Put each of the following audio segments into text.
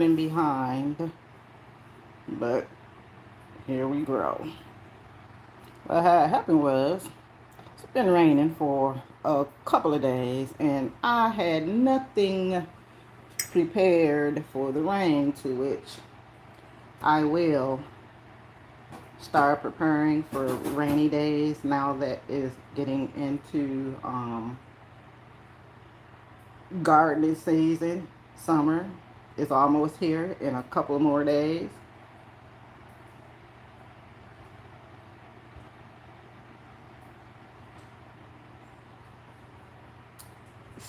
behind, but here we grow. What had happened was it's been raining for a couple of days, and I had nothing prepared for the rain, to which I will start preparing for rainy days now that is getting into gardening season. Summer is almost here in a couple more days.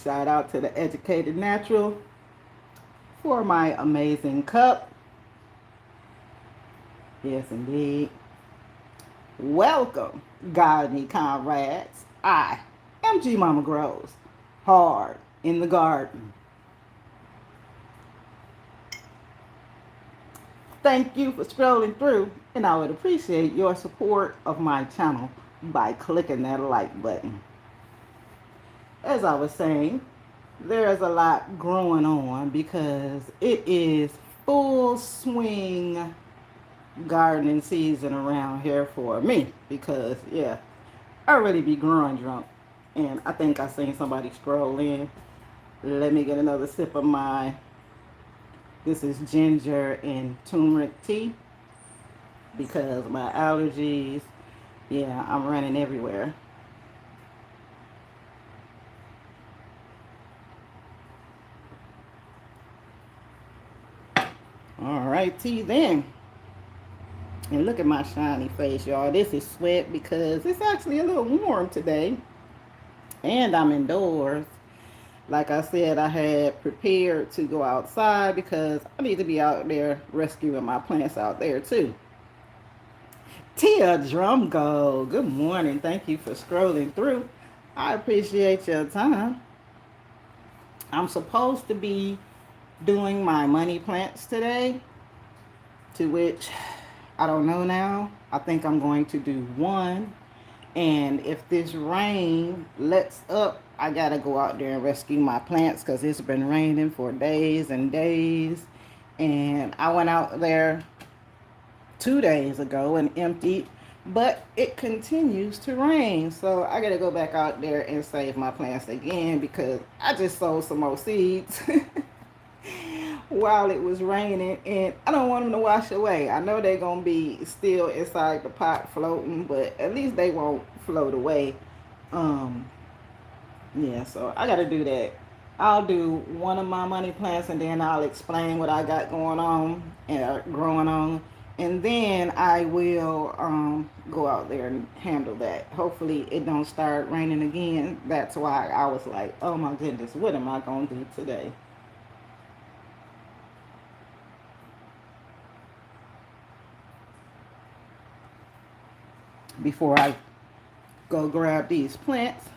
Shout out to the Educated Natural for my amazing cup. Yes, indeed. Welcome, gardening comrades. I am GMama Growz, hard in the garden. Thank you for scrolling through, and I would appreciate your support of my channel by clicking that like button. As I was saying, there's a lot growing on because it is full swing gardening season around here for me because, yeah, I really be growing drunk. And I think I seen somebody scroll in. Let me get another sip of my, this is ginger and turmeric tea because my allergies, yeah, I'm running everywhere. All righty then. And look at my shiny face, y'all. This is sweat because it's actually a little warm today. And I'm indoors. Like I said, I had prepared to go outside because I need to be out there rescuing my plants out there too. Tia Drumgo, good morning. Thank you for scrolling through. I appreciate your time. I'm supposed to be doing my money plants today, to which I don't know now. I think I'm going to do one. And if this rain lets up, I gotta go out there and rescue my plants because it's been raining for days and days. And I went out there 2 days ago and emptied, but it continues to rain. So I gotta go back out there and save my plants again because I just sowed some more seeds while it was raining, and I don't want them to wash away. I know they're gonna be still inside the pot floating, but at least they won't float away. Um, yeah, so I gotta do that. I'll do one of my money plants, and then I'll explain what I got going on and growing on, and then I will go out there and handle that. Hopefully, it don't start raining again. That's why I was like, oh my goodness, what am I gonna do today? Before I go grab these plants,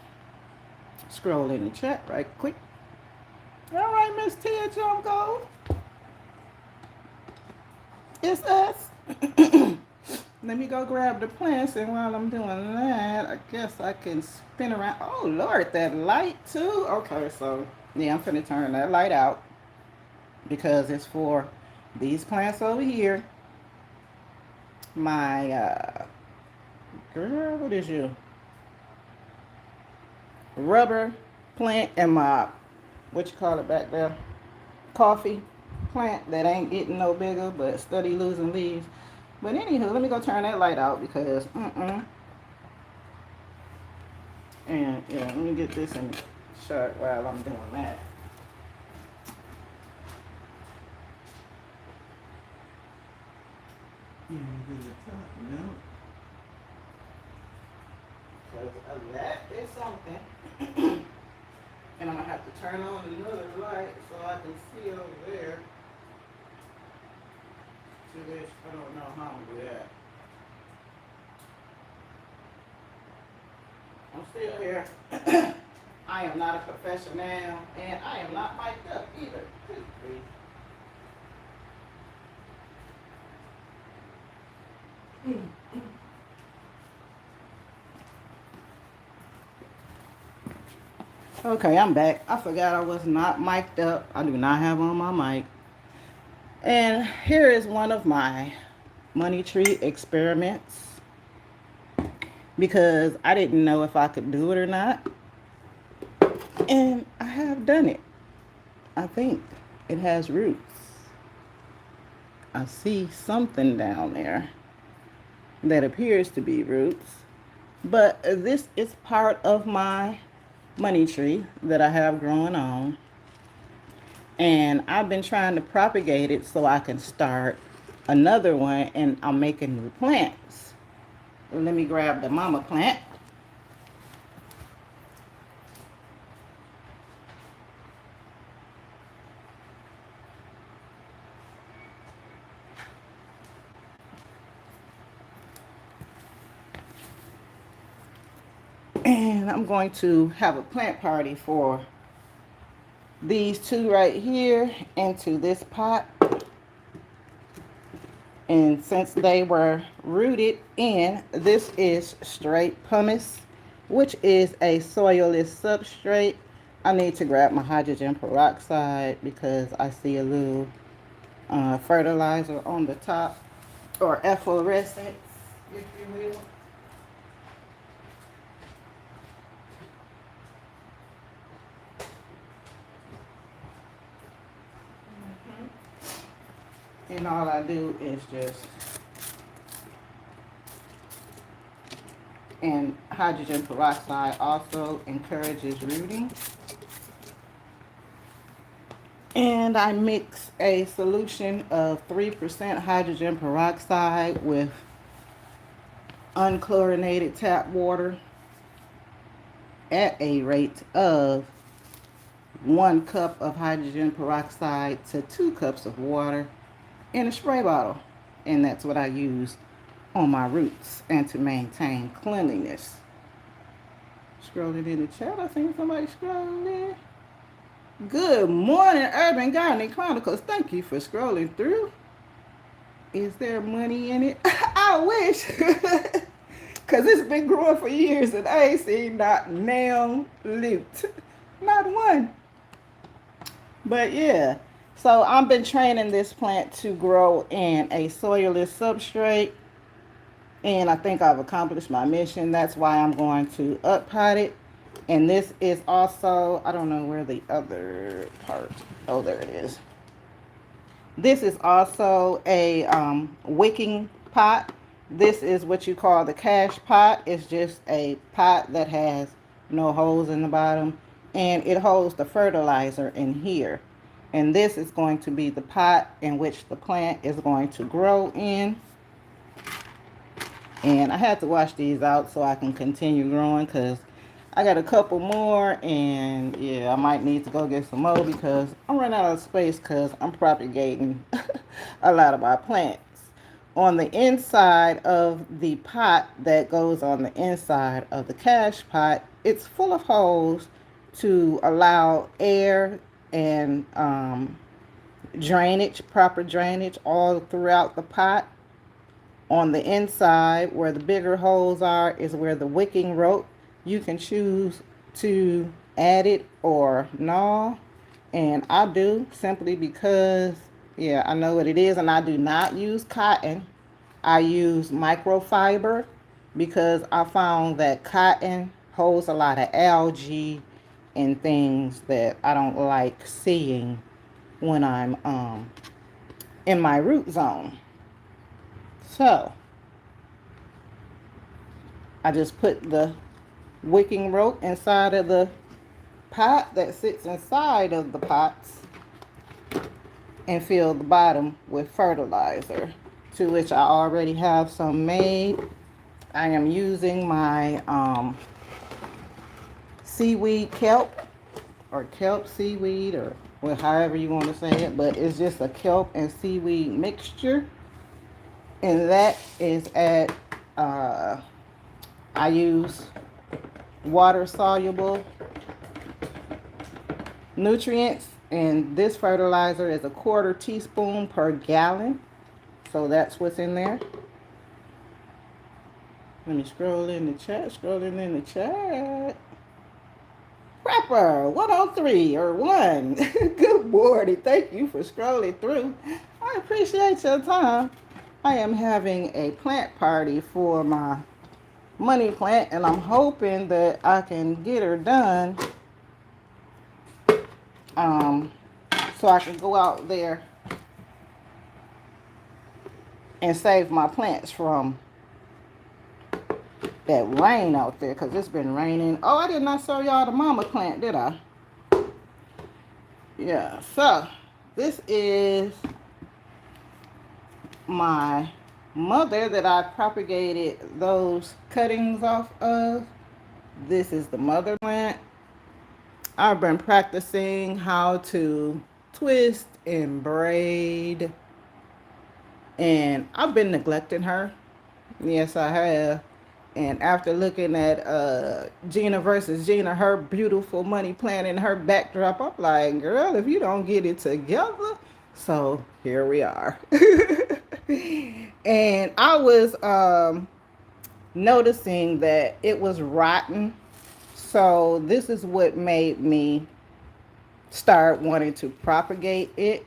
scroll in the chat right quick. All right, Miss Tia Junko, it's us. Let me go grab the plants, and while I'm doing that, I guess I can spin around. Oh Lord, that light too. Okay, so yeah, I'm gonna turn that light out because it's for these plants over here. My girl, what is you? Rubber plant and my, what you call it back there, coffee plant that ain't getting no bigger but steady losing leaves. But anywho, let me go turn that light out because and yeah, let me get this in the shot while I'm doing that. That is something. And I'm gonna have to turn on another light so I can see over there. To which I don't know how I'm gonna do that. I'm still here. I am not a professional, and I am not mic'd up either. Okay, I'm back. I forgot I was not mic'd up. I do not have on my mic. And here is one of my money tree experiments, because I didn't know if I could do it or not. And I have done it. I think it has roots. I see something down there that appears to be roots. But this is part of my money tree that I have growing on. And I've been trying to propagate it so I can start another one, and I'm making new plants. Let me grab the mama plant. And I'm going to have a plant party for these two right here into this pot. And since they were rooted in, this is straight pumice, which is a soilless substrate. I need to grab my hydrogen peroxide because I see a little fertilizer on the top, or efflorescence, if you will. And all I do is just, and hydrogen peroxide also encourages rooting. And I mix a solution of 3% hydrogen peroxide with unchlorinated tap water at a rate of 1 cup of hydrogen peroxide to 2 cups of water in a spray bottle. And that's what I use on my roots and to maintain cleanliness. Scrolling in the chat, I think somebody scrolling. Good morning, Urban Gardening Chronicles. Thank you for scrolling through. Is there money in it? I wish. Because it's been growing for years and I ain't seen not nail loot. Not one. But yeah. So I've been training this plant to grow in a soilless substrate. And I think I've accomplished my mission. That's why I'm going to up-pot it. And this is also, I don't know where the other part, oh, there it is. This is also a wicking pot. This is what you call the cash pot. It's just a pot that has no holes in the bottom. And it holds the fertilizer in here. And this is going to be the pot in which the plant is going to grow in. And I had to wash these out so I can continue growing, because I got a couple more, and yeah, I might need to go get some more because I'm running out of space because I'm propagating a lot of my plants. On the inside of the pot that goes on the inside of the cash pot, it's full of holes to allow air and drainage, proper drainage all throughout the pot. On the inside, where the bigger holes are, is where the wicking rope. You can choose to add it or gnaw. And I do, simply because, yeah, I know what it is. And I do not use cotton. I use microfiber because I found that cotton holds a lot of algae and things that I don't like seeing when I'm in my root zone. So I just put the wicking rope inside of the pot that sits inside of the pots and fill the bottom with fertilizer, to which I already have some made. I am using my seaweed kelp, or kelp seaweed, or well, however you want to say it, but it's just a kelp and seaweed mixture. And that is at, I use water soluble nutrients, and this fertilizer is a 1/4 teaspoon per gallon. So that's what's in there. Let me scroll in the chat, Prepper 103 or 1. Good morning. Thank you for scrolling through. I I appreciate your time. I am having a plant party for my money plant, and I'm hoping that I can get her done um, so I can go out there and save my plants from that rain out there, because it's been raining. Oh, I did not show y'all the mama plant, did I? Yeah, so this is my mother that I propagated those cuttings off of. This is the mother plant. I've been practicing how to twist and braid, and I've been neglecting her. Yes, I have. And after looking at Gina versus Gina, her beautiful money plant and her backdrop, I'm like, girl, if you don't get it together. So here we are. And I was noticing that it was rotten. So this is what made me start wanting to propagate it,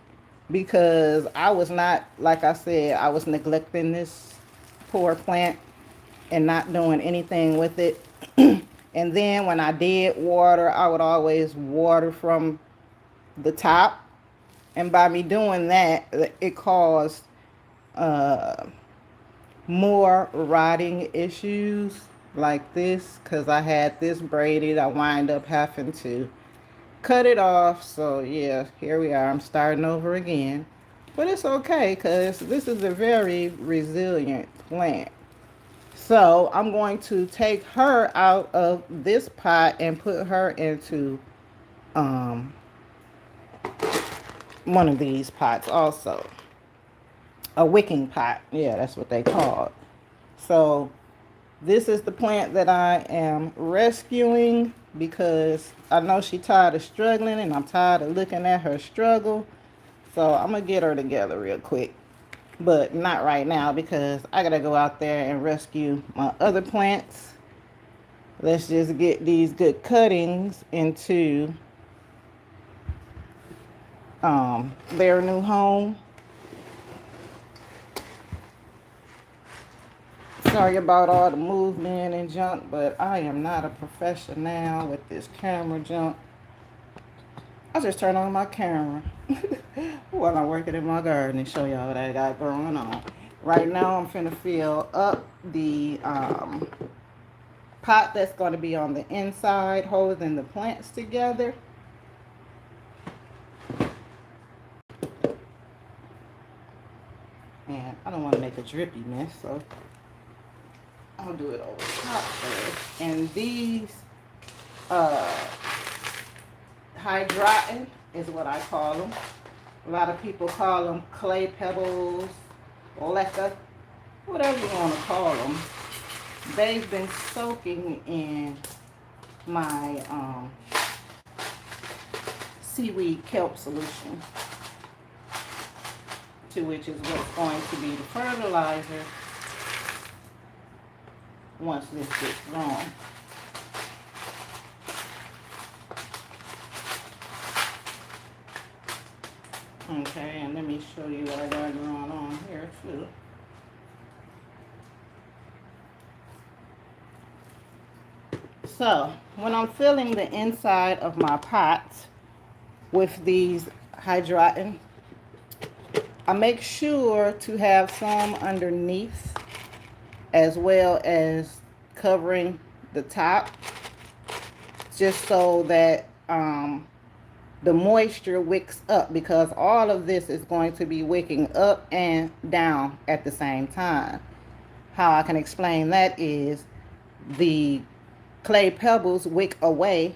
because I was not, like I said, I was neglecting this poor plant and not doing anything with it. And then when I did water, I would always water from the top. And by me doing that, it caused more rotting issues like this, because I had this braided. I wind up having to cut it off. So yeah, here we are. I'm starting over again. But it's okay, because this is a very resilient plant. So I'm going to take her out of this pot and put her into one of these pots also. A wicking pot. Yeah, that's what they call it. So this is the plant that I am rescuing, because I know she's tired of struggling, and I'm tired of looking at her struggle. So I'm going to get her together real quick. But not right now, because I got to go out there and rescue my other plants. Let's just get these good cuttings into their new home. Sorry about all the movement and junk, but I am not a professional with this camera junk. I just turn on my camera while I'm working in my garden and show y'all what I got going on. Right now, I'm finna fill up the pot that's going to be on the inside, holding the plants together. And I don't want to make a drippy mess, so I'll do it over top first. And these HardInTheGarden is what I call them. A lot of people call them clay pebbles, leca, whatever you want to call them. They've been soaking in my seaweed kelp solution, to which is what's going to be the fertilizer once this gets grown. Okay, and let me show you what I got going on here too. So, when I'm filling the inside of my pots with these HardInTheGarden, I make sure to have some underneath as well as covering the top, just so that the moisture wicks up, because all of this is going to be wicking up and down at the same time. How I can explain that is the clay pebbles wick away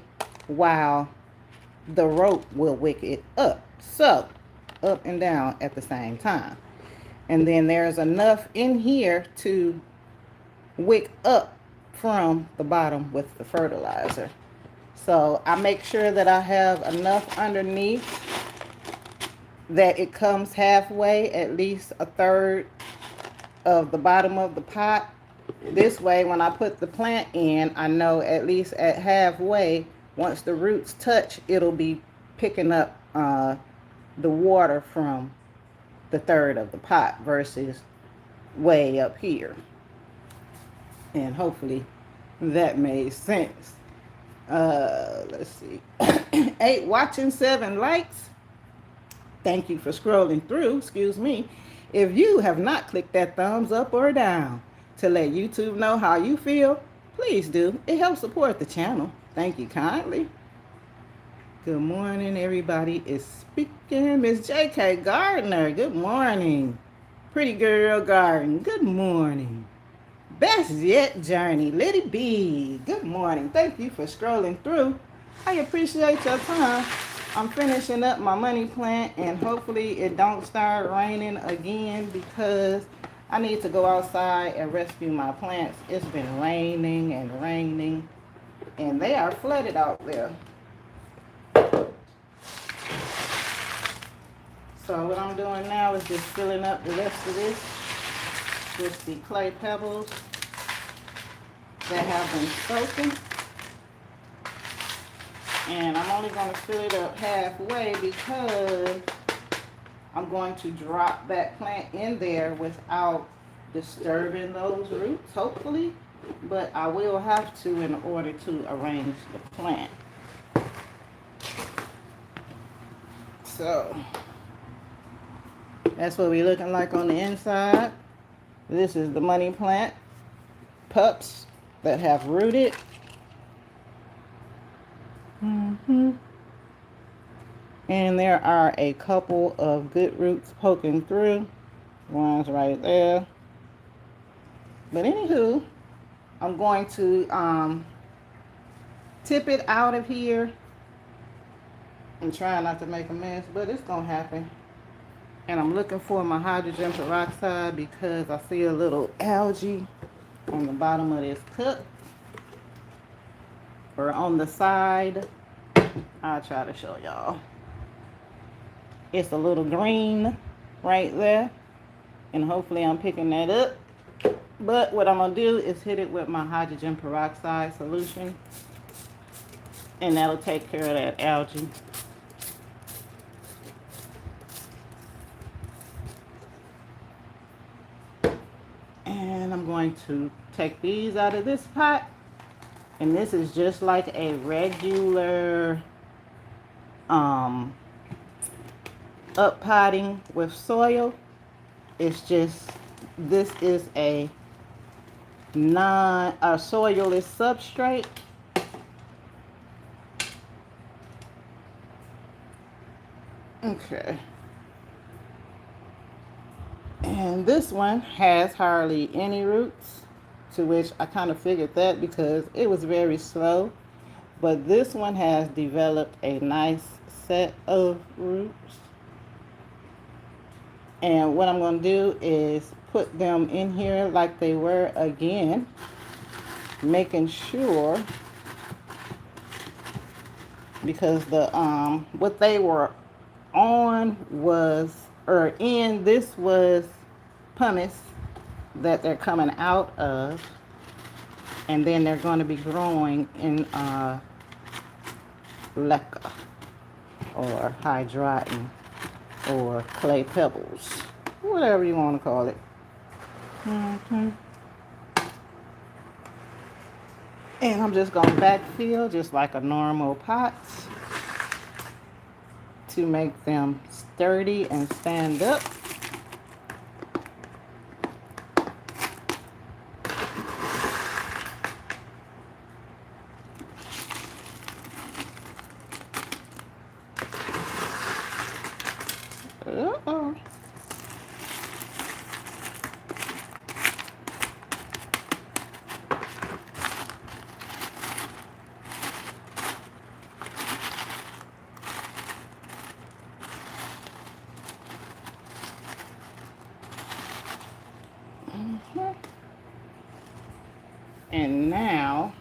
while the rope will wick it up. So, up and down at the same time. And then there's enough in here to wick up from the bottom with the fertilizer. So I make sure that I have enough underneath that it comes halfway, at least a third of the bottom of the pot. This way, when I put the plant in, I know at least at halfway, once the roots touch, it'll be picking up the water from the third of the pot versus way up here. And hopefully that made sense. Let's see. 8 watching, 7 likes. Thank you for scrolling through. Excuse me. If you have not clicked that thumbs up or down to let YouTube know how you feel, please do. It helps support the channel. Thank you kindly. Good morning, everybody is speaking. Miss J.K. Gardner, good morning. Pretty Girl Garden, good morning. Best Yet Journey, Liddy B, good morning. Thank you for scrolling through. I appreciate your time. I'm finishing up my money plant, and hopefully it don't start raining again because I need to go outside and rescue my plants. It's been raining and raining, and they are flooded out there. So what I'm doing now is just filling up the rest of this with the clay pebbles that have been soaking. And I'm only going to fill it up halfway because I'm going to drop that plant in there without disturbing those roots, hopefully. But I will have to in order to arrange the plant. So that's what we're looking like on the inside. This is the money plant pups that have rooted. And there are a couple of good roots poking through. One's right there. But anywho, I'm going to tip it out of here. I'm trying not to make a mess, but it's going to happen. And I'm looking for my hydrogen peroxide because I see a little algae on the bottom of this cup. Or on the side. I'll try to show y'all. It's a little green right there. And hopefully I'm picking that up. But what I'm going to do is hit it with my hydrogen peroxide solution. And that'll take care of that algae. And I'm going to take these out of this pot. And this is just like a regular uppotting with soil. It's just, this is a soilless substrate. Okay. And this one has hardly any roots, to which I kind of figured that because it was very slow. But this one has developed a nice set of roots. And what I'm going to do is put them in here like they were again, making sure, because the what they were on was, or in, this was pumice that they're coming out of, and then they're going to be growing in leca or hydrotin or clay pebbles, whatever you want to call it. And I'm just going to backfill just like a normal pot to make them sturdy and stand up. Uh-oh. And now,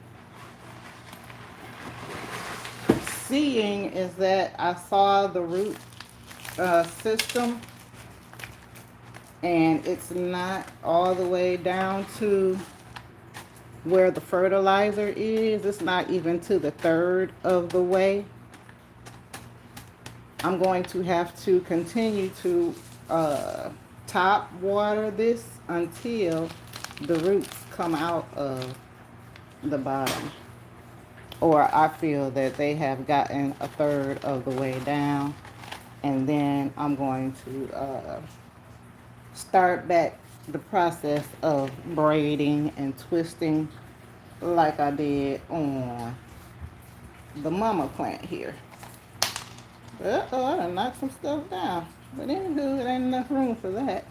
seeing is that I saw the root system, and it's not all the way down to where the fertilizer is. It's not even to the third of the way. I'm going to have to continue to top water this until the roots come out of the bottom, or I feel that they have gotten a third of the way down. And then I'm going to start back the process of braiding and twisting like I did on the mama plant here. Uh-oh, I done knocked some stuff down. But anywho, it ain't enough room for that.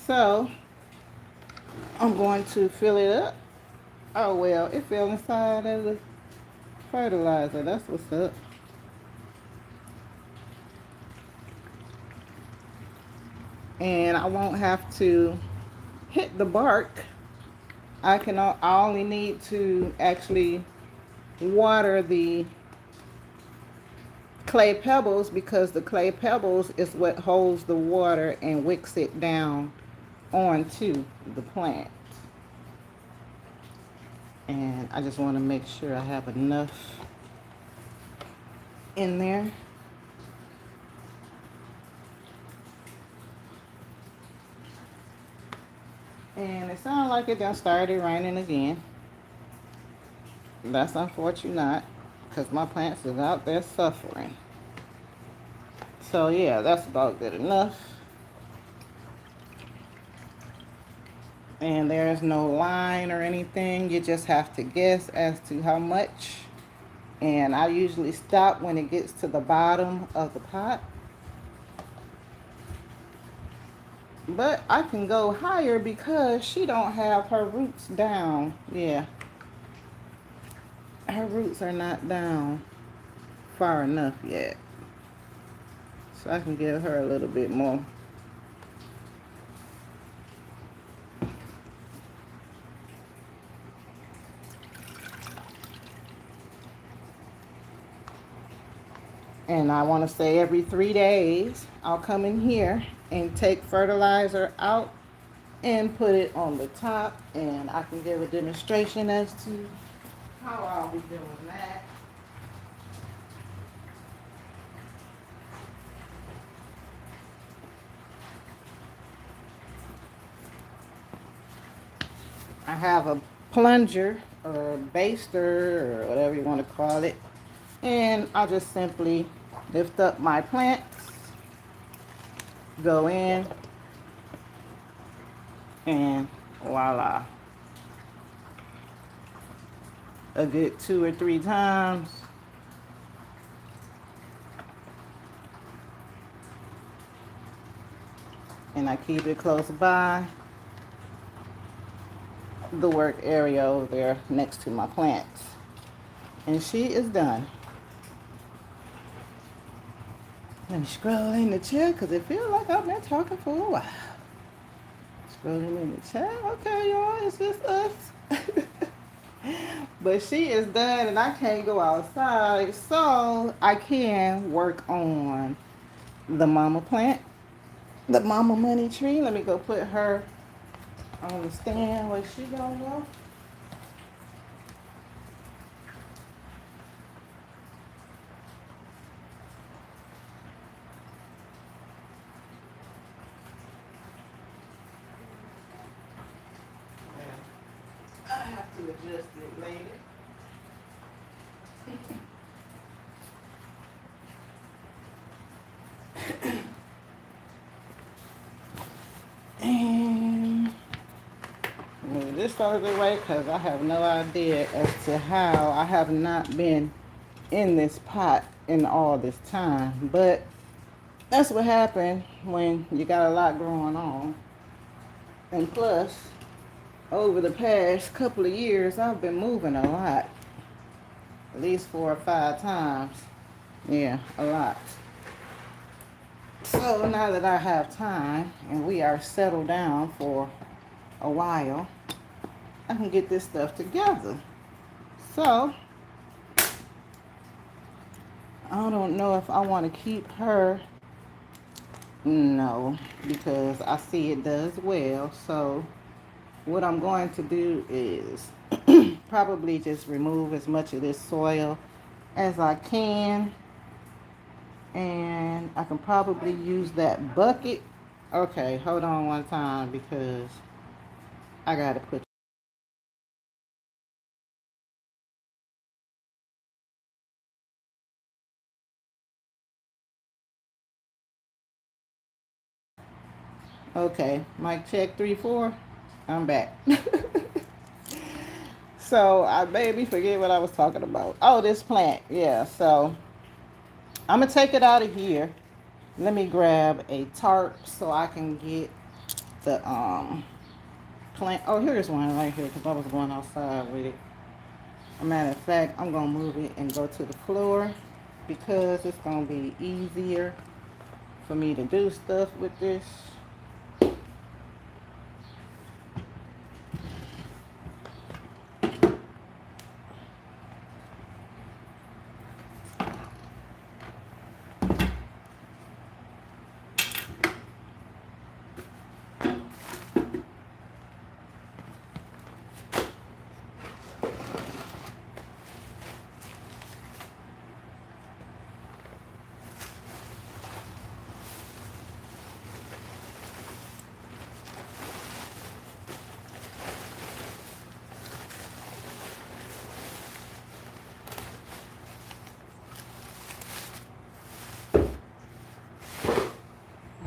So, I'm going to fill it up. Oh, well, it fell inside of the fertilizer. That's what's up. And I won't have to hit the bark. I only need to actually water the clay pebbles, because the clay pebbles is what holds the water and wicks it down onto the plant. And I just want to make sure I have enough in there. And it sounds like it done started raining again. That's unfortunate, because my plants is out there suffering. So yeah, that's about good enough. And there's no line or anything. You just have to guess as to how much. And I usually stop when it gets to the bottom of the pot. But I can go higher because she don't have her roots down. Yeah. Her roots are not down far enough yet. So I can give her a little bit more. And I want to say every 3 days, I'll come in here and take fertilizer out and put it on the top. And I can give a demonstration as to how I'll be doing that. I have a plunger or a baster or whatever you want to call it. And I'll just simply lift up my plants, go in, and voila. A good 2 or 3 times. And I keep it close by the work area over there next to my plants. And she is done. Let me scroll in the chat because it feels like I've been talking for a while. Scrolling in the chat. Okay, y'all, it's just us. But she is done and I can't go outside, so I can work on the mama plant, the mama money tree. Let me go put her on the stand where she gonna go. I have to adjust it later. And move this out of the way because I have no idea as to how. I have not been in this pot in all this time, but that's what happened when you got a lot going on. And plus, over the past couple of years, I've been moving a lot. At least 4 or 5 times. Yeah, a lot. So now that I have time and we are settled down for a while, I can get this stuff together. So, I don't know if I want to keep her. No, because I see it does well. So, what I'm going to do is probably just remove as much of this soil as I can. And I can probably use that bucket Okay, hold on one time because I gotta put. Okay, mic check 3 4. I'm back. So I made me forget what I was talking about. Oh, this plant. Yeah. So I'm gonna take it out of here. Let me grab a tarp so I can get the plant. Oh, here's one right here because I was going outside with it. As a matter of fact, I'm gonna move it and go to the floor because it's gonna be easier for me to do stuff with this.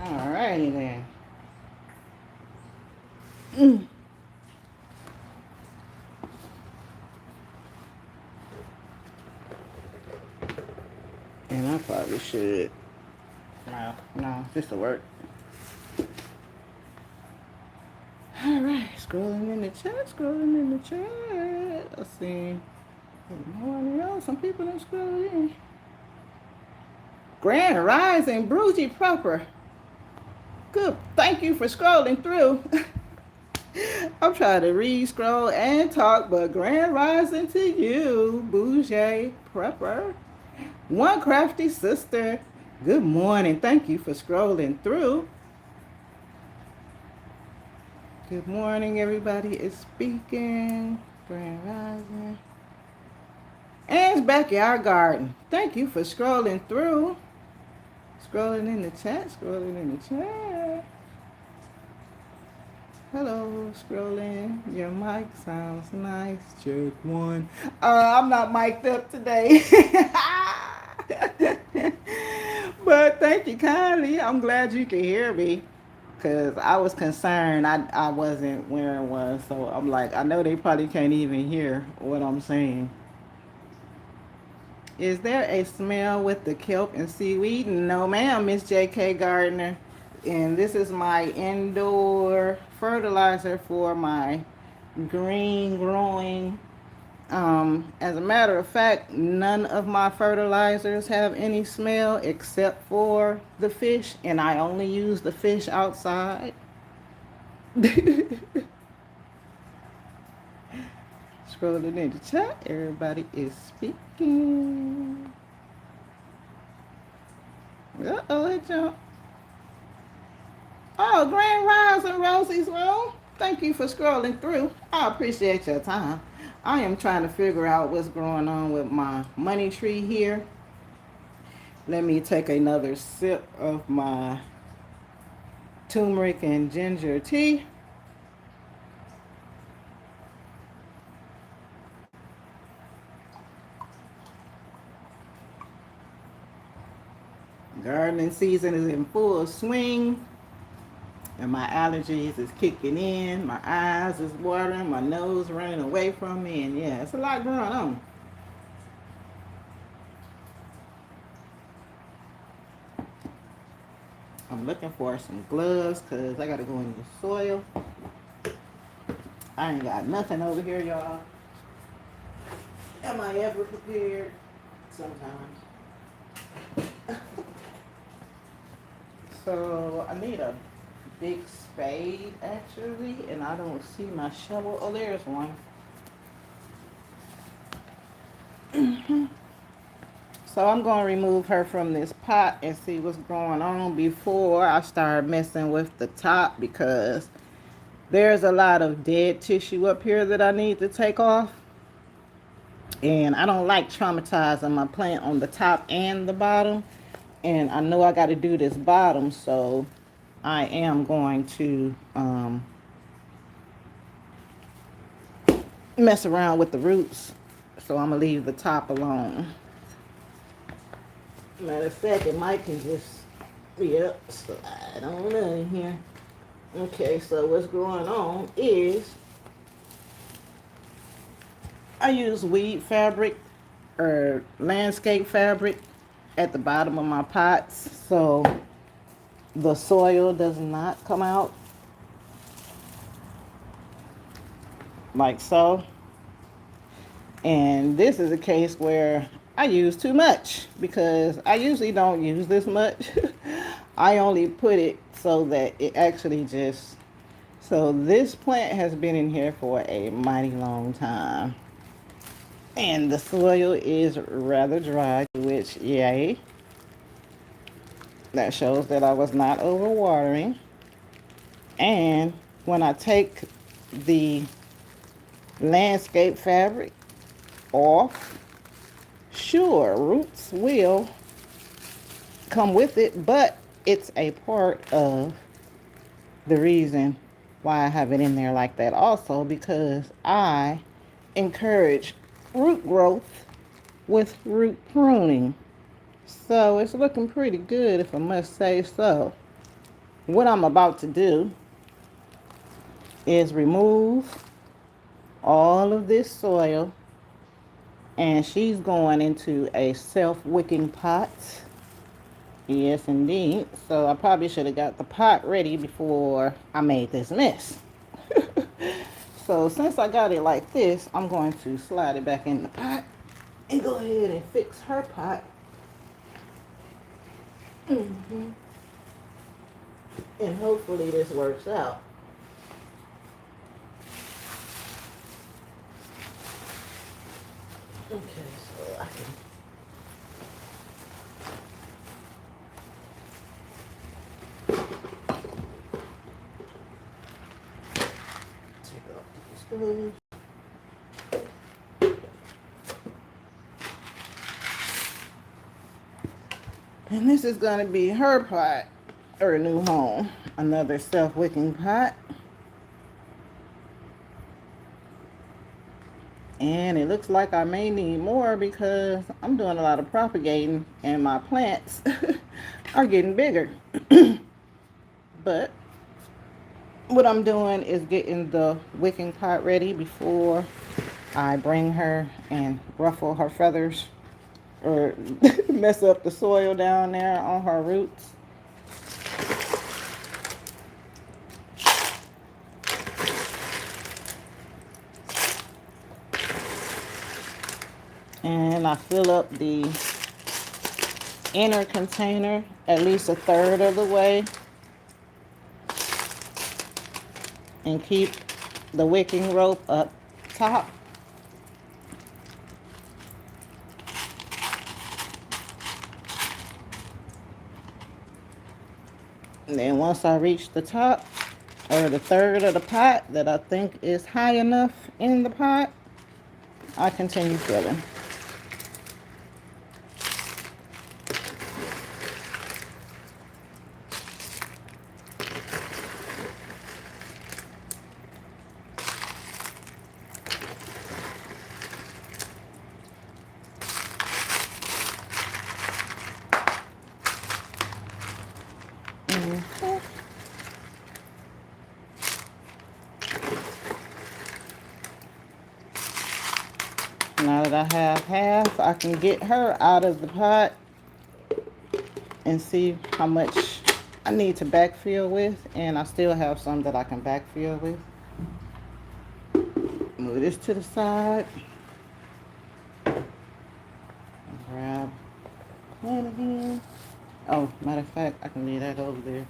Alrighty then. And I probably should. No, this will work. Alright, scrolling in the chat, scrolling in the chat. Let's see. Nobody else. Some people don't scroll in. Grand Rising, Brucey Proper. Good. Thank you for scrolling through. I'm trying to read, scroll, and talk, but Grand Rising to you, Bougie Prepper. One crafty sister. Good morning. Thank you for scrolling through. Good morning, everybody is speaking. Grand Rising. And it's Backyard Garden. Thank you for scrolling through. Scrolling in the chat, scrolling in the chat. Hello, scrolling. Your mic sounds nice. Check one. I'm not mic'd up today. But thank you kindly. I'm glad you can hear me. Because I was concerned I wasn't wearing one. So I'm like, I know they probably can't even hear what I'm saying. Is there a smell with the kelp and seaweed? No, ma'am, Miss J.K. Gardner. And this is my indoor fertilizer for my green growing. As a matter of fact, none of my fertilizers have any smell except for the fish, and I only use the fish outside. Scrolling in the chat, everybody is speaking. Uh-oh, it jumped. Oh, Grand Rising Rosie's Room. Thank you for scrolling through. I appreciate your time. I am trying to figure out what's going on with my money tree here. Let me take another sip of my turmeric and ginger tea. Gardening season is in full swing. And my allergies is kicking in. My eyes is watering. My nose running away from me. And yeah, it's a lot going on. I'm looking for some gloves because I got to go in the soil. I ain't got nothing over here, y'all. Am I ever prepared? Sometimes. So I need a big spade actually, and I don't see my shovel. Oh, there's one. So I'm going to remove her from this pot and see what's going on before I start messing with the top, because there's a lot of dead tissue up here that I need to take off. And I don't like traumatizing my plant on the top and the bottom. And I know I got to do this bottom, so I am going to mess around with the roots. So I'm going to leave the top alone. Matter of fact, it might can just, yep, slide on in here. Okay, so what's going on is I use weed fabric or landscape fabric at the bottom of my pots so the soil does not come out like so. And this is a case where I use too much because I usually don't use this much. I only put it so that it actually just, so this plant has been in here for a mighty long time. And the soil is rather dry, which, yay. That shows that I was not overwatering. And when I take the landscape fabric off, sure, roots will come with it, but it's a part of the reason why I have it in there like that also, because I encourage root growth with root pruning. So it's looking pretty good, if I must say so. What I'm about to do is remove all of this soil, and she's going into a self-wicking pot. Yes, indeed. So I probably should have got the pot ready before I made this mess. So since I got it like this, I'm going to slide it back in the pot and go ahead and fix her pot. And hopefully this works out. Okay, so I can take off these screws. And this is going to be her pot, or new home. Another self-wicking pot. And it looks like I may need more because I'm doing a lot of propagating and my plants are getting bigger. But what I'm doing is getting the wicking pot ready before I bring her and ruffle her feathers or mess up the soil down there on her roots. And I fill up the inner container at least a third of the way and keep the wicking rope up top. And then once I reach the top, or the third of the pot that I think is high enough in the pot, I continue filling. Now that I have half, I can get her out of the pot and see how much I need to backfill with, and I still have some that I can backfill with. Move this to the side. Grab that again. Oh, matter of fact, I can leave that over there.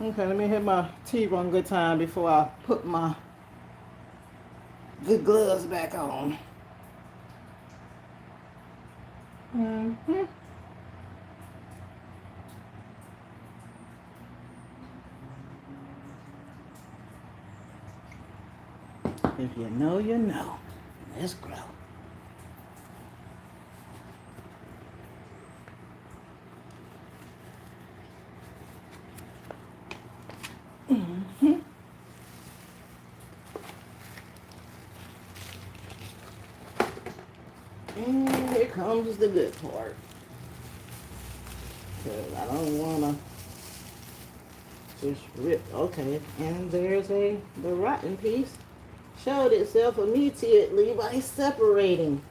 Okay, let me hit my tea one good time before I put my good gloves back on. If you know, you know. Let's grow. comes the good part. Because I don't want to just rip. Okay, and there's the rotten piece. Showed itself immediately by separating.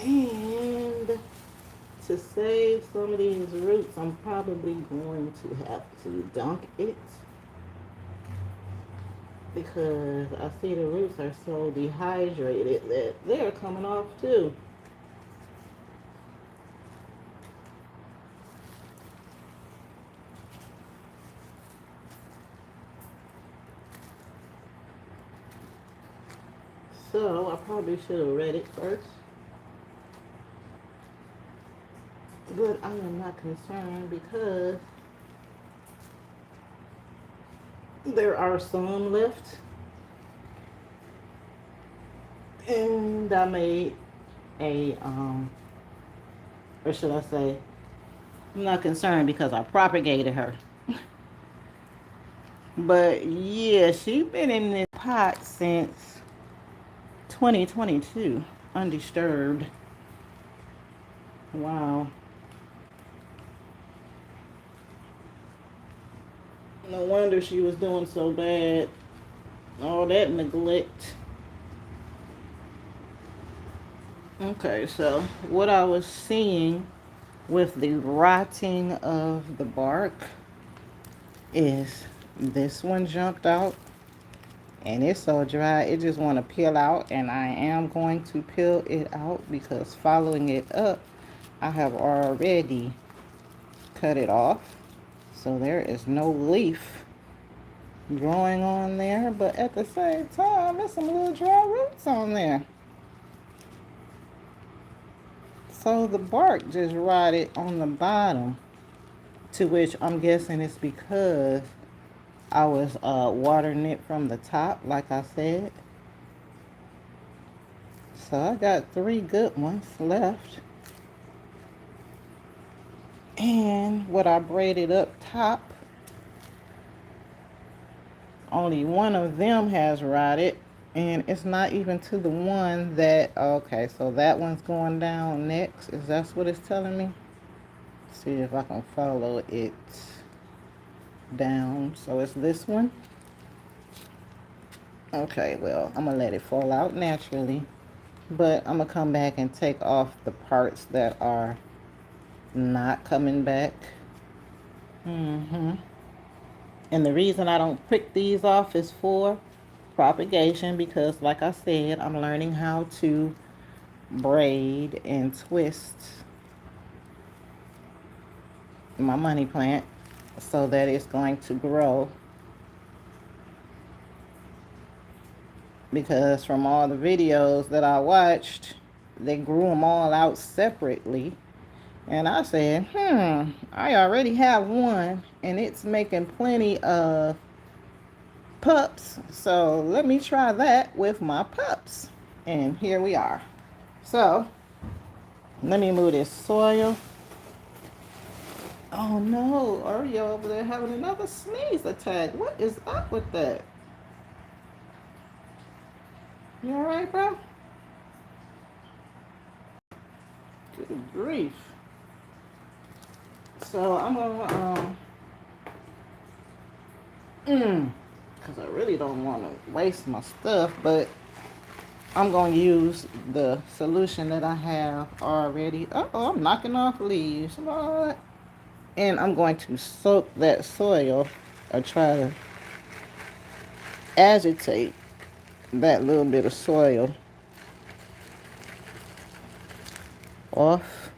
And to save some of these roots, I'm probably going to have to dunk it, because I see the roots are so dehydrated that they're coming off too. So I probably should have read it first. But I am not concerned because there are some left. And I made a, or should I say, I'm not concerned because I propagated her. But yeah, she's been in this pot since 2022, undisturbed. Wow. No wonder she was doing so bad. All that neglect. Okay, so what I was seeing with the rotting of the bark is this one jumped out and it's so dry it just want to peel out, and I am going to peel it out because following it up I have already cut it off, so there is no leaf growing on there, but at the same time there's some little dry roots on there. So the bark just rotted on the bottom, to which I'm guessing it's because I was watering it from the top, like I said. So I got 3 good ones left. And what I braided up top, only one of them has rotted. And it's not even to the one that, okay, so that one's going down next. Is that what it's telling me? Let's see if I can follow it down. So it's this one. Okay, well, I'm going to let it fall out naturally. But I'm going to come back and take off the parts that are not coming back. And the reason I don't prick these off is for propagation, because like I said, I'm learning how to braid and twist my money plant so that it's going to grow, because from all the videos that I watched, they grew them all out separately, and I said, I already have one and it's making plenty of pups, so let me try that with my pups. And here we are. So let me move this soil. Oh no, are you over there having another sneeze attack? What is up with that? You all right, bro? Good grief. So I'm gonna because I really don't want to waste my stuff, but I'm going to use the solution that I have already. Uh-oh, I'm knocking off leaves. Lord. And I'm going to soak that soil, or try to agitate that little bit of soil off.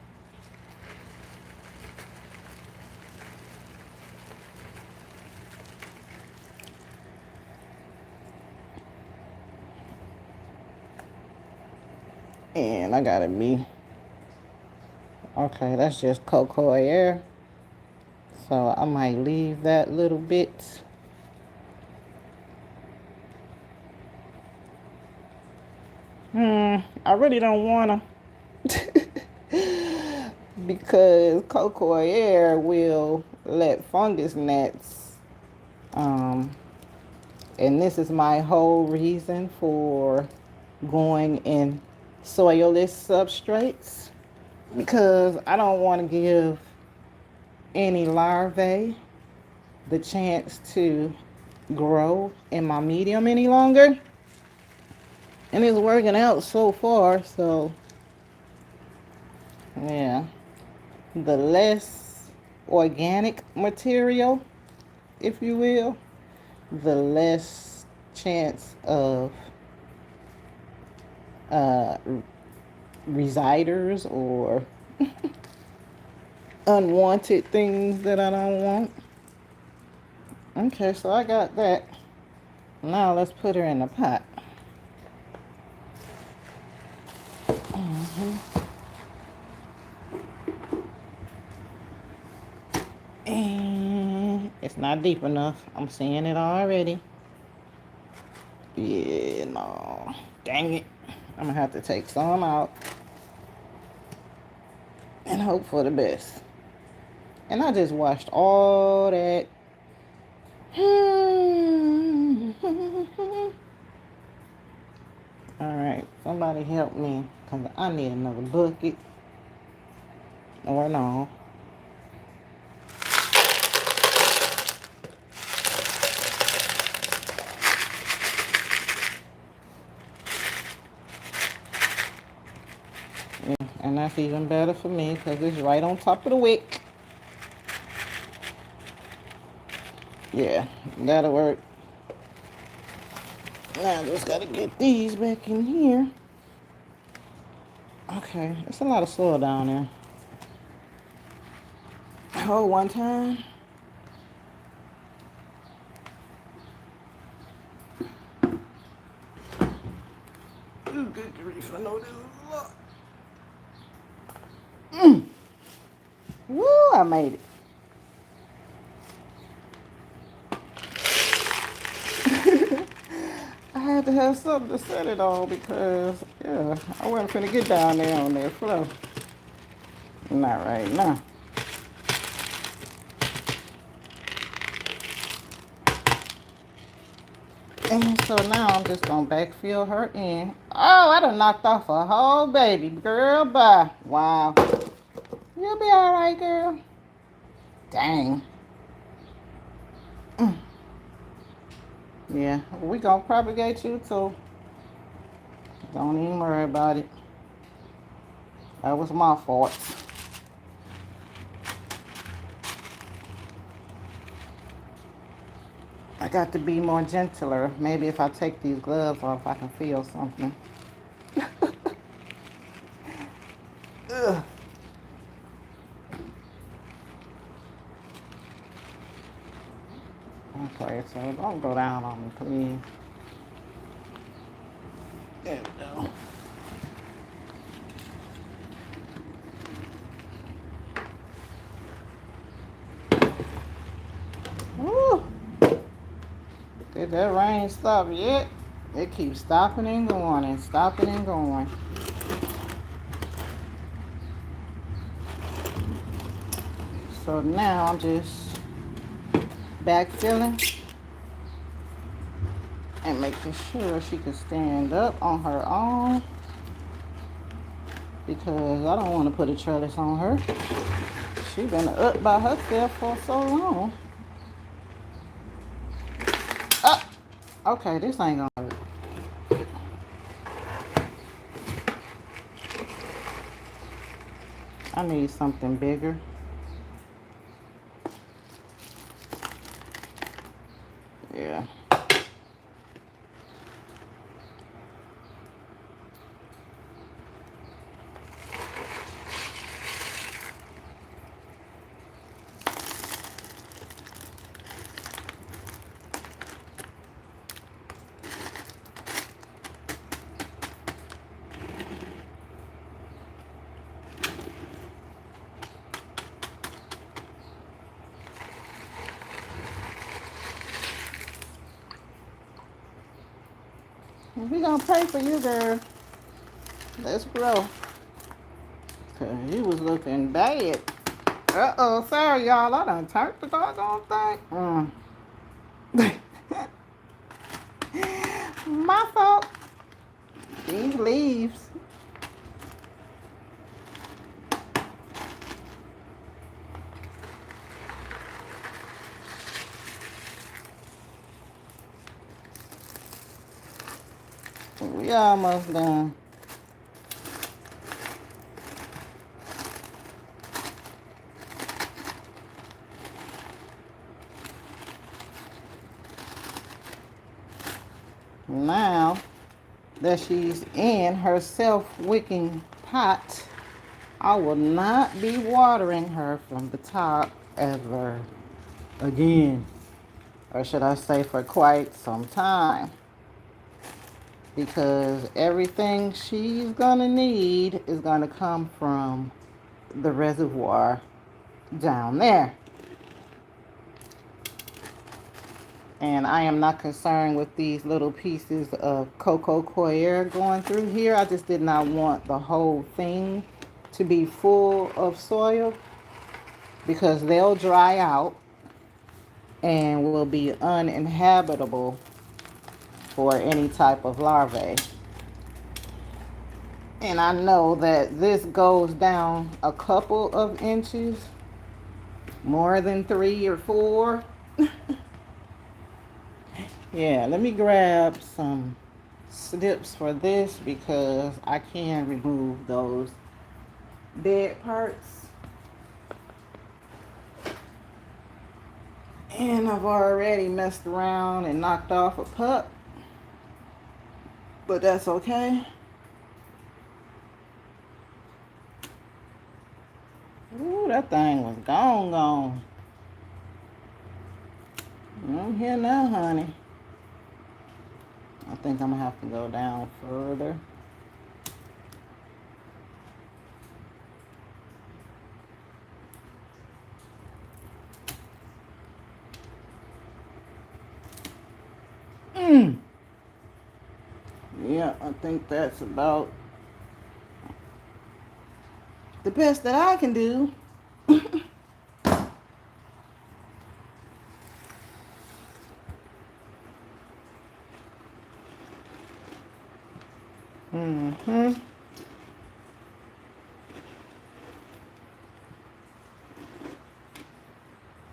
And I gotta be, okay, that's just cocoa. So I might leave that little bit. I really don't wanna because cocoa will let fungus gnats And this is my whole reason for going in soilless substrates, because I don't want to give any larvae the chance to grow in my medium any longer. And it's working out so far. So yeah, the less organic material, if you will, the less chance of uh, residers or unwanted things that I don't want. Okay, so I got that. Now let's put her in the pot. And it's not deep enough. I'm seeing it already. Yeah, no. Dang it. I'm gonna have to take some out and hope for the best. And I just washed all that. Alright, somebody help me, because I need another bucket. Or no. Yeah, and that's even better for me because it's right on top of the wick. Yeah, that'll work. Now I just gotta get these back in here. Okay, it's a lot of soil down there. Oh, one time. Good grief, I know this is a lot. Woo, I made it. I had to have something to set it on because, yeah, I wasn't finna get down there on that floor. Not right now. And so now I'm just gonna backfill her in. Oh, I done knocked off a whole baby. Girl, bye. Wow. You'll be alright, girl. Dang. Yeah, we gonna propagate you too. Don't even worry about it. That was my fault. I got to be more gentler. Maybe if I take these gloves off, I can feel something. Ugh. Okay, so don't go down on me, please. There we go. Woo! Did that rain stop yet? It keeps stopping and going and stopping and going. So now I'm just backfilling and making sure she can stand up on her own, because I don't want to put a trellis on her. She's been up by herself for so long. Oh, okay, this ain't gonna hurt. I need something bigger. Yeah. We gonna pray for you, girl. Let's grow. Cause you was looking bad. Uh-oh, sorry, y'all. I done turned the doggone thing. My fault. These leaves. We almost done. Now that she's in her self-wicking pot, I will not be watering her from the top ever again. Or should I say for quite some time. Because everything she's gonna need is gonna come from the reservoir down there. And I am not concerned with these little pieces of coco coir going through here. I just did not want the whole thing to be full of soil because they'll dry out and will be uninhabitable for any type of larvae. And I know that this goes down a couple of inches, more than 3 or 4. Yeah, let me grab some snips for this because I can remove those dead parts. And I've already messed around and knocked off a pup, but that's okay. Ooh, that thing was gone. I'm here now, honey. I think I'm gonna have to go down further. Yeah, I think that's about the best that I can do.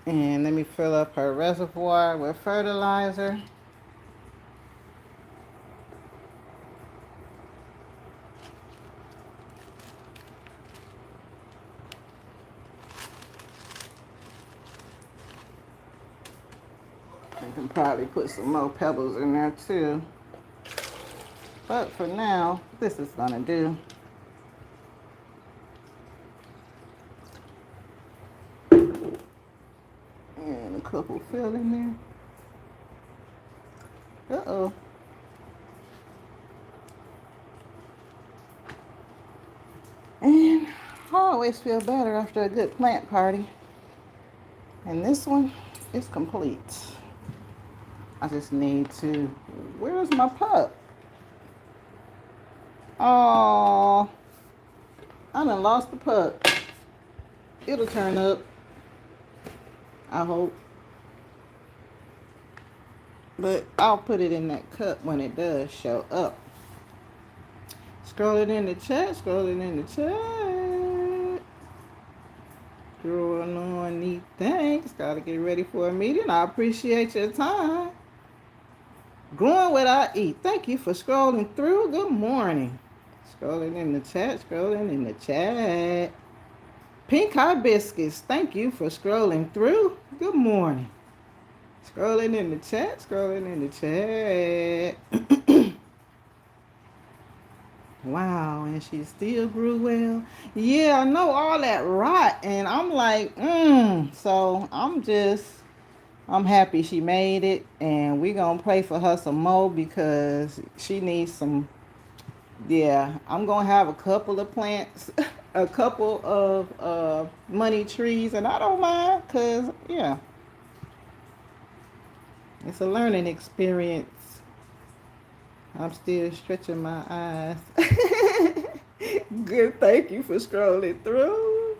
And let me fill up her reservoir with fertilizer. I can probably put some more pebbles in there too. But for now, this is gonna do. And a couple fill in there. Uh-oh. And I always feel better after a good plant party. And this one is complete. I just need to, where's my pup? Oh, I done lost the pup. It'll turn up, I hope. But I'll put it in that cup when it does show up. Scrolling in the chat. Growing on neat thanks. Gotta get ready for a meeting. I appreciate your time. Growing what I eat. Thank you for scrolling through. Good morning. Scrolling in the chat. Pink hibiscus. Thank you for scrolling through. Good morning. Scrolling in the chat. Wow, and she still grew well. Yeah, I know all that rot, and I'm like, So I'm happy she made it, and we're gonna pray for her some more because she needs some. Yeah, I'm gonna have a couple of plants, a couple of money trees, and I don't mind because yeah, it's a learning experience. I'm still stretching my eyes. Good, thank you for scrolling through.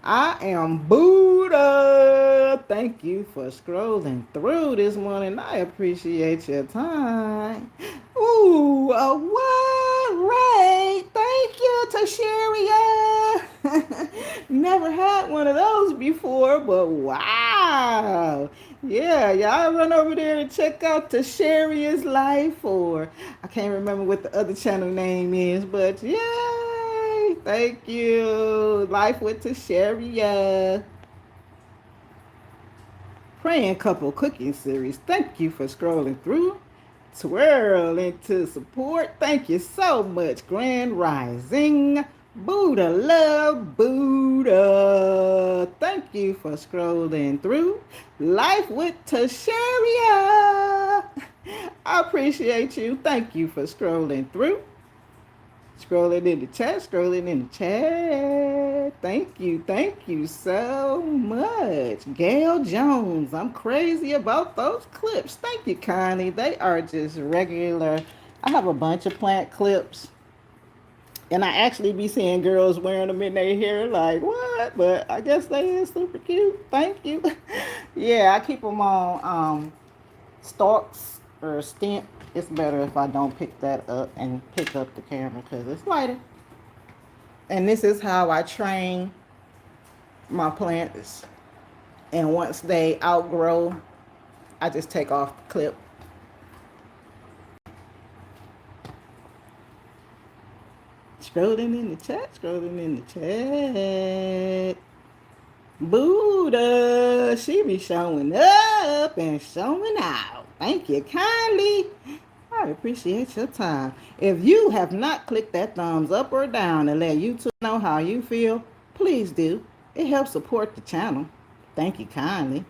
I am Buddha. Thank you for scrolling through this morning. I appreciate your time. Ooh, a what? Ray. Thank you, Tasharia. Never had one of those before, but wow. Yeah, y'all run over there and check out Tasharia's life, or I can't remember what the other channel name is, but yay. Thank you. Life with Tasharia. Praying Couple Cooking Series. Thank you for scrolling through. Twirl into support. Thank you so much. Grand Rising. Buddha love Buddha. Thank you for scrolling through. Life with Tasharia. I appreciate you. Thank you for scrolling through. Scrolling in the chat, scrolling in the chat. Thank you so much. Gail Jones, I'm crazy about those clips. Thank you, Connie. They are just regular. I have a bunch of plant clips. And I actually be seeing girls wearing them in their hair like, what? But I guess they is super cute. Thank you. Yeah, I keep them on stalks or stent. It's better if I don't pick that up and pick up the camera because it's lighter. And this is how I train my plants. And once they outgrow, I just take off the clip. Scrolling in the chat, scrolling in the chat. Buddha, she be showing up and showing out. Thank you kindly. I appreciate your time. If you have not clicked that thumbs up or down and let YouTube know how you feel, please do. It helps support the channel. Thank you kindly.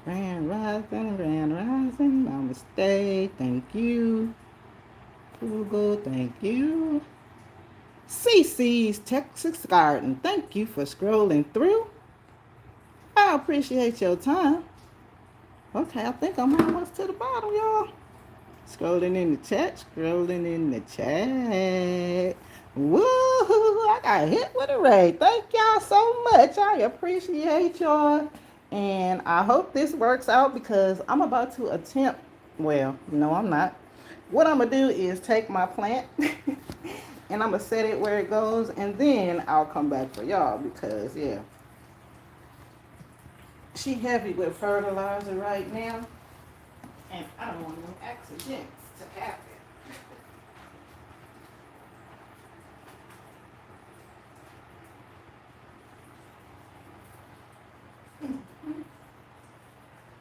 Grand Rising, Namaste. Thank you. Google, thank you. CC's Texas Garden. Thank you for scrolling through. I appreciate your time. Okay, I think I'm almost to the bottom, y'all. Scrolling in the chat, scrolling in the chat. Woo! I got hit with a ray. Thank y'all so much. I appreciate y'all. And I hope this works out because I'm about to attempt, well, no, I'm not. What I'm going to do is take my plant and I'm going to set it where it goes and then I'll come back for y'all because, yeah. She heavy with fertilizer right now. And I don't want no accidents to happen.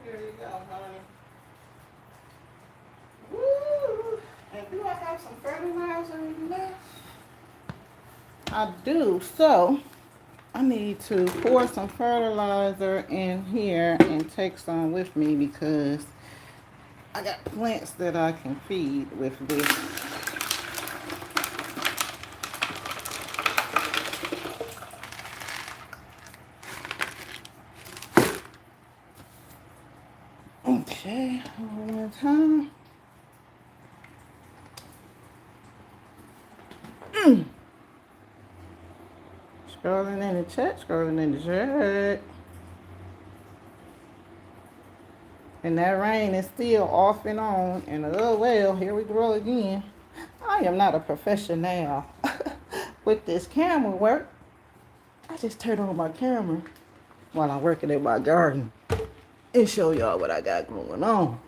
Here you go, honey. Woo! And do I have some fertilizer in there? I do. So I need to pour some fertilizer in here and take some with me because I got plants that I can feed with this. Okay, one more time. Scrolling in the chat, scrolling in the chat. And that rain is still off and on. And oh well, here we go again. I am not a professional with this camera work. I just turn on my camera while I'm working in my garden and show y'all what I got going on.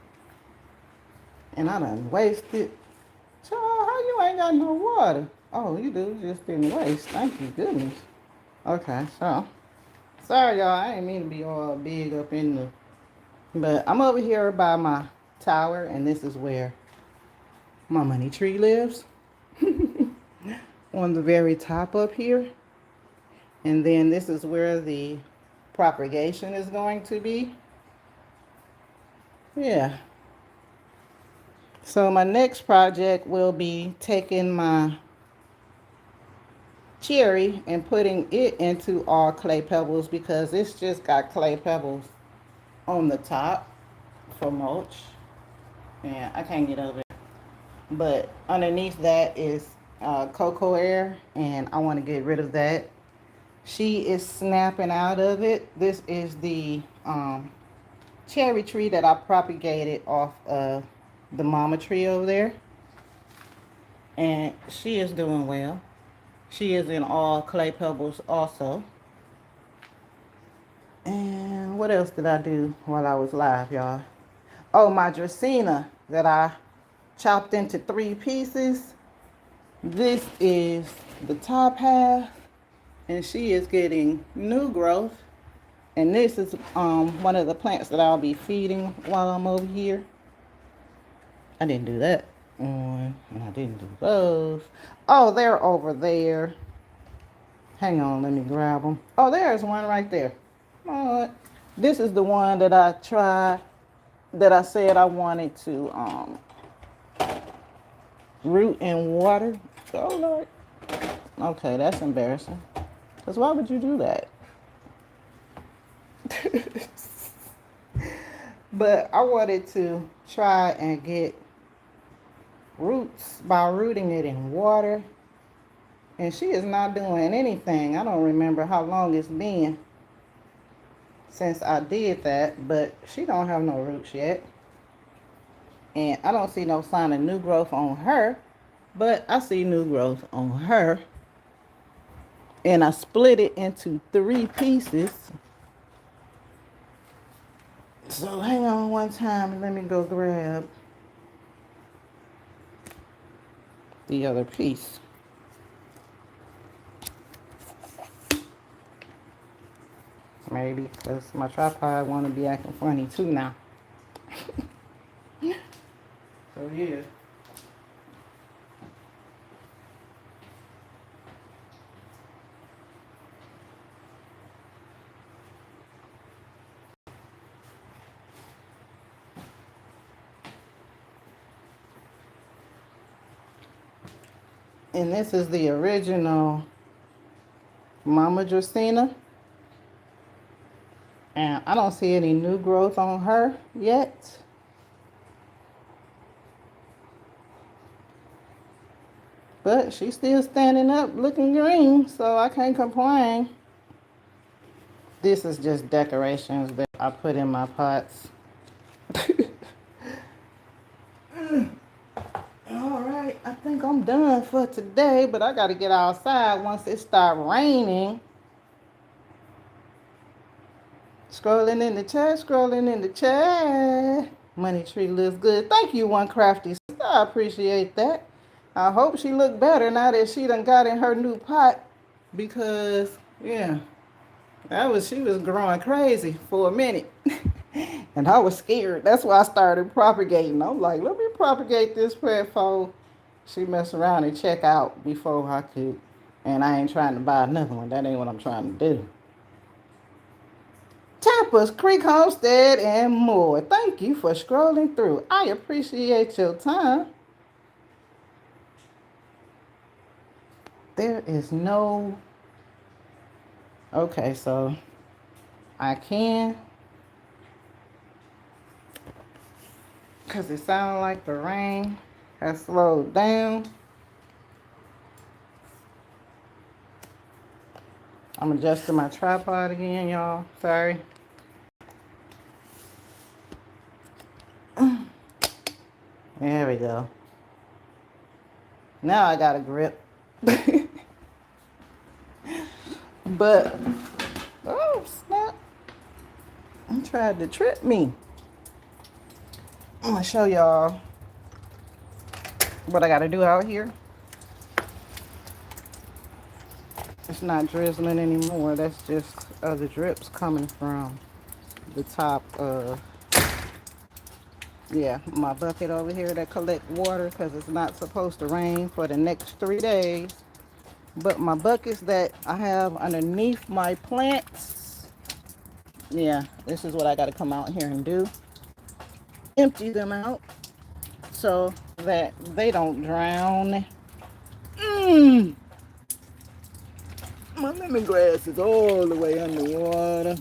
And I done wasted. So how you ain't got no water? Oh, you do, just didn't waste. Thank you, goodness. Okay, so sorry y'all, I ain't mean to be all big up in the, but I'm over here by my tower and this is where my money tree lives. On the very top up here. And then this is where the propagation is going to be. Yeah. So my next project will be taking my cherry and putting it into all clay pebbles because it's just got clay pebbles on the top for mulch. And I can't get over it. But underneath that is cocoa air and I want to get rid of that She is snapping out of it. This is the cherry tree that I propagated off of the mama tree over there. And she is doing well. She is in all clay pebbles also. And what else did I do while I was live, y'all? Oh, my Dracaena that I chopped into 3 pieces. This is the top half, and she is getting new growth. And this is one of the plants that I'll be feeding while I'm over here. I didn't do that one, and I didn't do those. Oh, they're over there. Hang on, let me grab them. Oh, there's one right there. This is the one that I tried, that I said I wanted to root in water. Oh, Lord. Okay, that's embarrassing. Because why would you do that? But I wanted to try and get roots by rooting it in water. And she is not doing anything. I don't remember how long it's been since I did that, but she don't have no roots yet. And I don't see no sign of new growth on her, but I see new growth on her. And I split it into 3 pieces. So hang on one time and let me go grab the other piece. Maybe because my tripod want to be acting funny too now. So yeah. And this is the original Mama Dracaena. And I don't see any new growth on her yet. But she's still standing up looking green, so I can't complain. This is just decorations that I put in my pots. Alright, I think I'm done for today, but I gotta get outside once it starts raining. Scrolling in the chat. Money tree looks good. Thank you, One Crafty. I appreciate that. I hope she look better now that she done got in her new pot, because yeah, she was growing crazy for a minute. And I was scared. That's why I started propagating. I'm like, let me propagate this plant before she mess around and check out before I could. And I ain't trying to buy another one. That ain't what I'm trying to do. Tappers, Creek Homestead, and more. Thank you for scrolling through. I appreciate your time. There is no... Okay, so I can... Because it sounds like the rain has slowed down. I'm adjusting my tripod again, y'all. Sorry. There we go. Now I got a grip. But, oh, snap. He tried to trip me. I'm going to show y'all what I got to do out here. It's not drizzling anymore. That's just other drips coming from the top of, yeah, my bucket over here that collect water, because it's not supposed to rain for the next 3 days. But my buckets that I have underneath my plants, yeah, this is what I got to come out here and do. Empty them out so that they don't drown. My lemongrass is all the way underwater.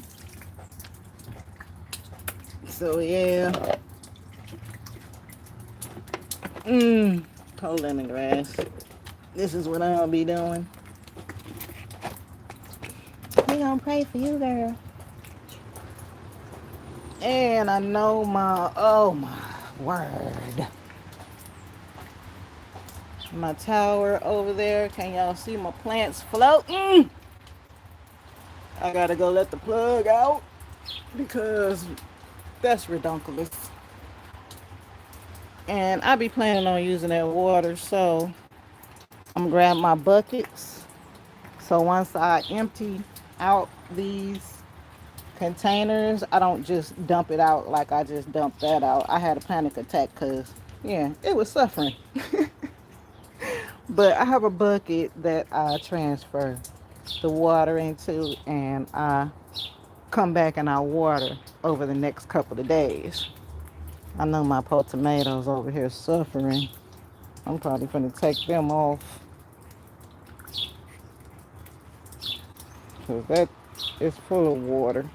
So yeah. Cold lemongrass. This is what I'll be doing. gonna pray for you, girl. And I know oh my word. My tower over there. Can y'all see my plants floating? I gotta go let the plug out because that's redonkulous. And I be planning on using that water, so I'm gonna grab my buckets. So once I empty out these containers, I don't just dump it out like I just dumped that out. I had a panic attack because, yeah, it was suffering. But I have a bucket that I transfer the water into, and I come back and I water over the next couple of days. I know my poor tomatoes over here suffering. I'm probably going to take them off because that is full of water.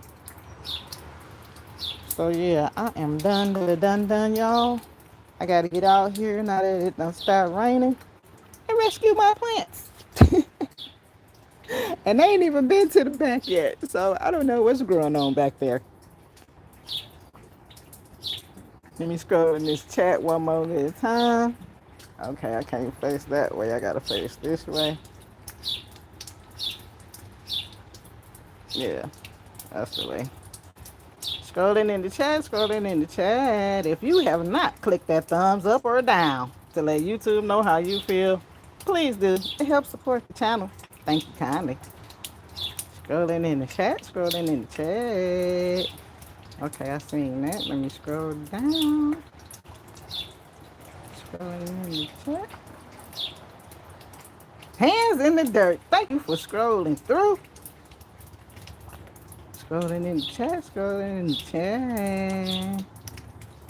So yeah, I am done, y'all. I got to get out here now that it done start raining and rescue my plants. And they ain't even been to the back yet, so I don't know what's growing on back there. Let me scroll in this chat one more at a time. Okay, I can't face that way. I gotta face this way. Yeah, that's the way. Scrolling in the chat. If you have not clicked that thumbs up or down to let YouTube know how you feel, please do. It helps support the channel. Thank you kindly. Scrolling in the chat. Okay, I seen that. Let me scroll down. Scrolling in the chat. Hands in the dirt. Thank you for scrolling through. Scrolling in the chat.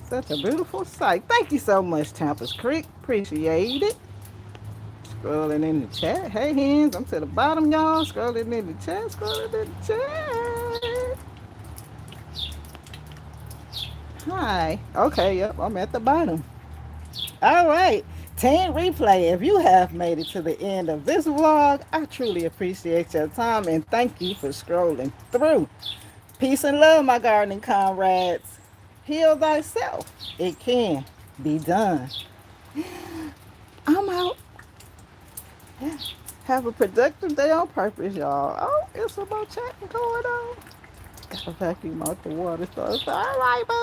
Such a beautiful sight. Thank you so much, Tampa's Creek. Appreciate it. Scrolling in the chat. Hey, hands. I'm to the bottom, y'all. Scrolling in the chat. Hi. Okay, yep, I'm at the bottom. All right. 10 replay. If you have made it to the end of this vlog, I truly appreciate your time and thank you for scrolling through. Peace and love, my gardening comrades. Heal thyself. It can be done. I'm out. Have a productive day on purpose, y'all. Oh, it's some more chatting going on. Gotta vacuum out the water. So all right, bye.